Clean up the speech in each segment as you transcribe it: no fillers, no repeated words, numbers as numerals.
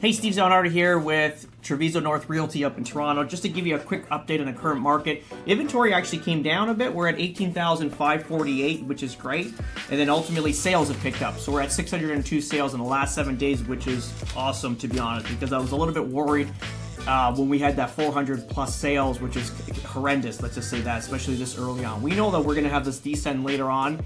Hey, Steve Zonardi here with Treviso North Realty up in Toronto. Just to give you a quick update on the current market, inventory actually came down a bit. We're at 18,548, which is great. And then ultimately sales have picked up. So we're at 602 sales in the last 7 days, which is awesome, to be honest, because I was a little bit worried when we had that 400 plus sales, which is horrendous, let's just say that, especially this early on. We know that we're going to have this descent later on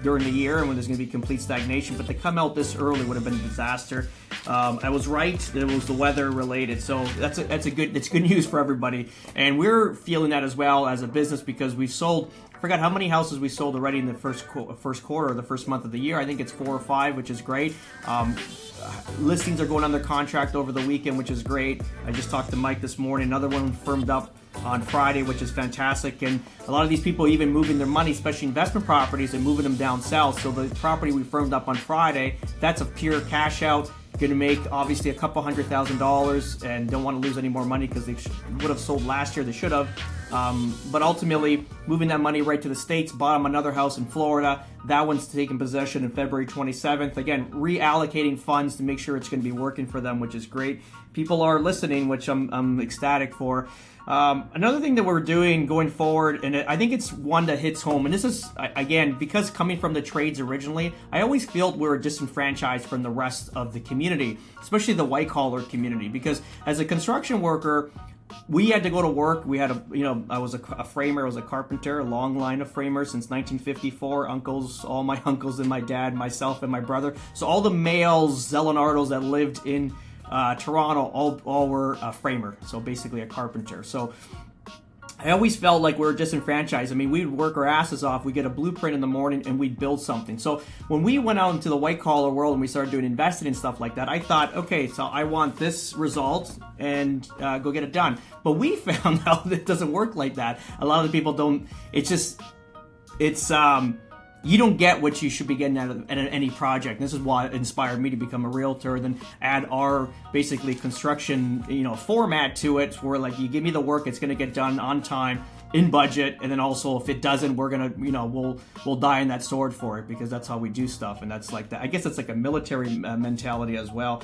during the year and when there's going to be complete stagnation, but to come out this early would have been a disaster. I was right that it was the weather related, so that's good news for everybody. And we're feeling that as well as a business because we've sold, I forgot how many houses we sold already in the first quarter, or the first month of the year. I think it's 4 or 5, which is great. Listings are going under contract over the weekend, which is great. I just talked to Mike this morning. Another one firmed up on Friday, which is fantastic. And a lot of these people even moving their money, especially investment properties, and moving them down south. So the property we firmed up on Friday, that's a pure cash out. Going to make obviously a couple $100,000 and don't want to lose any more money because they would have sold last year. They should have. But ultimately, moving that money right to the States, bought them another house in Florida. That one's taking possession on February 27th. Again, reallocating funds to make sure it's going to be working for them, which is great. People are listening, which I'm ecstatic for. Another thing that we're doing going forward, and I think it's one that hits home, and this is, again, because coming from the trades originally, I always felt we were disenfranchised from the rest of the community, especially the white-collar community, because as a construction worker, we had to go to work. We had I was a framer, I was a carpenter, a long line of framers since 1954. Uncles, all my uncles and my dad, myself and my brother. So all the males, Zelenardos that lived in Toronto, all were a framer, so basically a carpenter. So I always felt like we were disenfranchised. I mean, we'd work our asses off. We'd get a blueprint in the morning and we'd build something. So when we went out into the white collar world and we started doing investing and stuff like that, I thought, okay, so I want this result and go get it done. But we found out that it doesn't work like that. A lot of the people don't. You don't get what you should be getting out of any project. This is why it inspired me to become a realtor, and then add our basically construction, format to it, where like you give me the work, it's going to get done on time, in budget, and then also if it doesn't, we're gonna, we'll die in that sword for it because that's how we do stuff, and that's like that. I guess it's like a military mentality as well.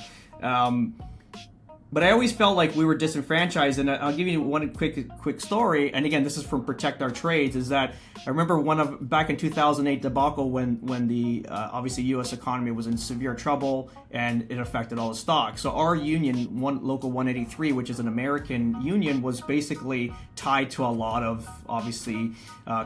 But I always felt like we were disenfranchised, and I'll give you one quick story. And again, this is from Protect Our Trades. Is that I remember back in 2008 debacle when the obviously U.S. economy was in severe trouble and it affected all the stocks. So our union, Local 183, which is an American union, was basically tied to a lot of obviously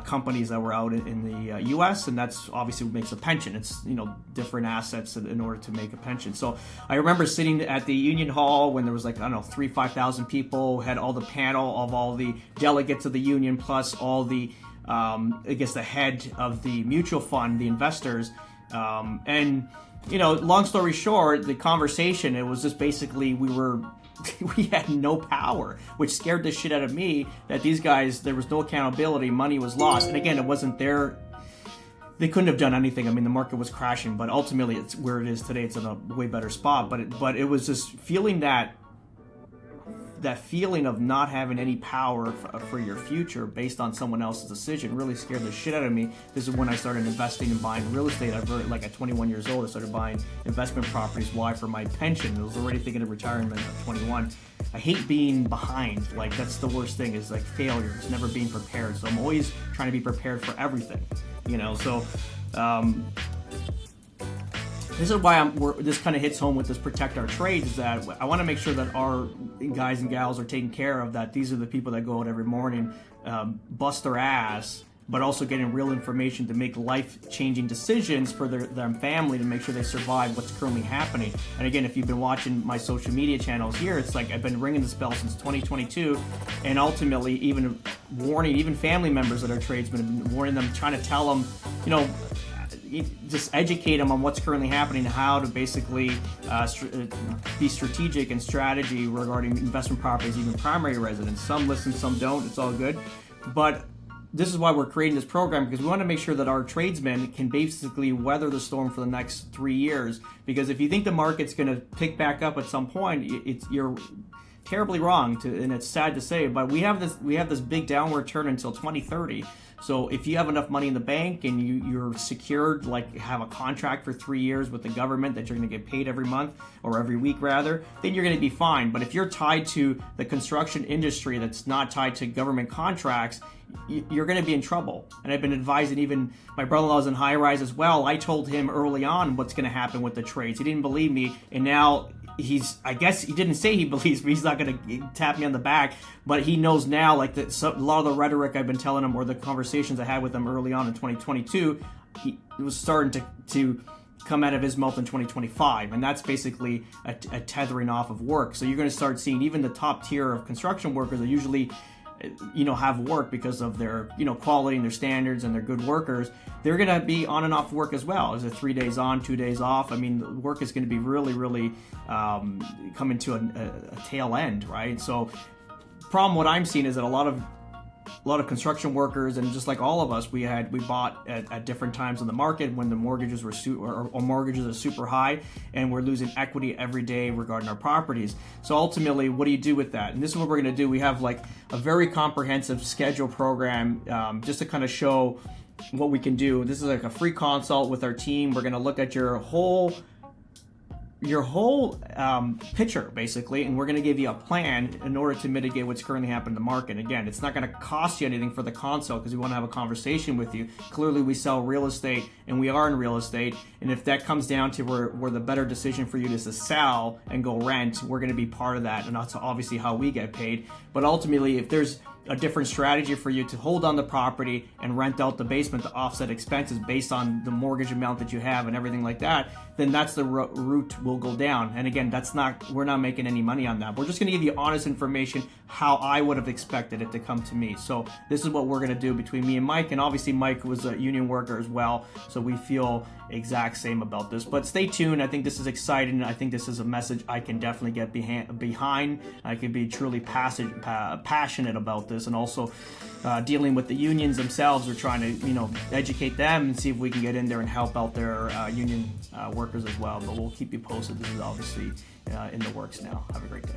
companies that were out in the U.S. and that's obviously what makes a pension. It's different assets in order to make a pension. So I remember sitting at the union hall when there was 5,000 people, had all the panel of all the delegates of the union, plus all the, the head of the mutual fund, the investors. And, long story short, the conversation, it was just basically we had no power, which scared the shit out of me that these guys, there was no accountability, money was lost. And again, it wasn't they couldn't have done anything. I mean, the market was crashing, but ultimately it's where it is today. It's in a way better spot. But it was just feeling that feeling of not having any power for your future based on someone else's decision really scared the shit out of me. This is when I started investing and buying real estate. At 21 years old, I started buying investment properties. Why? For my pension. I was already thinking of retirement at 21. I hate being behind. That's the worst thing, is failure. It's never being prepared. So I'm always trying to be prepared for everything. This is why this kind of hits home with this Protect Our Trades, is that I want to make sure that our guys and gals are taken care of, that these are the people that go out every morning, bust their ass, but also getting real information to make life-changing decisions for their family to make sure they survive what's currently happening. And again, if you've been watching my social media channels here, it's like I've been ringing this bell since 2022, and ultimately even warning even family members that are tradesmen, have been warning them, trying to tell them, just educate them on what's currently happening, how to basically be strategic and strategy regarding investment properties, even primary residence. Some listen, some don't. It's all good. But this is why we're creating this program, because we want to make sure that our tradesmen can basically weather the storm for the next 3 years. Because if you think the market's going to pick back up at some point, you're terribly wrong, and it's sad to say, but we have this big downward turn until 2030. So if you have enough money in the bank and you're secured, like have a contract for 3 years with the government that you're going to get paid every month or every week rather, then you're going to be fine. But if you're tied to the construction industry that's not tied to government contracts, you're going to be in trouble. And I've been advising, even my brother-in-law's in high rise as well. I told him early on what's going to happen with the trades. He didn't believe me, and now I guess he didn't say he believes me. He's not going to tap me on the back, but he knows now, like a lot of the rhetoric I've been telling him, or the conversations I had with him early on in 2022, it was starting to come out of his mouth in 2025, and that's basically a tethering off of work. So you're going to start seeing even the top tier of construction workers that usually have work because of their quality and their standards and they're good workers. They're going to be on and off work as well. Is it 3 days on, 2 days off? I mean, the work is going to be really coming to a tail end, right? So what I'm seeing is that a lot of construction workers, and just like all of us, we bought at different times in the market when the mortgages were or mortgages are super high, and we're losing equity every day regarding our properties. So ultimately, what do you do with that? And this is what we're going to do. We have like a very comprehensive schedule program just to kind of show what we can do. This is like a free consult with our team. We're going to look at your whole picture basically, and we're going to give you a plan in order to mitigate what's currently happening in the market. Again, it's not going to cost you anything for the consult because we want to have a conversation with you. Clearly we sell real estate and we are in real estate, and if that comes down to where the better decision for you is to sell and go rent, we're going to be part of that, and that's obviously how we get paid. But ultimately, if there's a different strategy for you to hold on the property and rent out the basement to offset expenses based on the mortgage amount that you have and everything like that, then that's the route we'll go down. And again, we're not making any money on that. We're just going to give you honest information how I would have expected it to come to me. So this is what we're going to do between me and Mike, and obviously Mike was a union worker as well, so we feel exact same about this. But stay tuned. I think this is exciting. I think this is a message I can definitely get behind. I can be truly passionate about this, and also dealing with the unions themselves. We're trying to educate them and see if we can get in there and help out their union workers as well. But we'll keep you posted. This is obviously in the works now. Have a great day.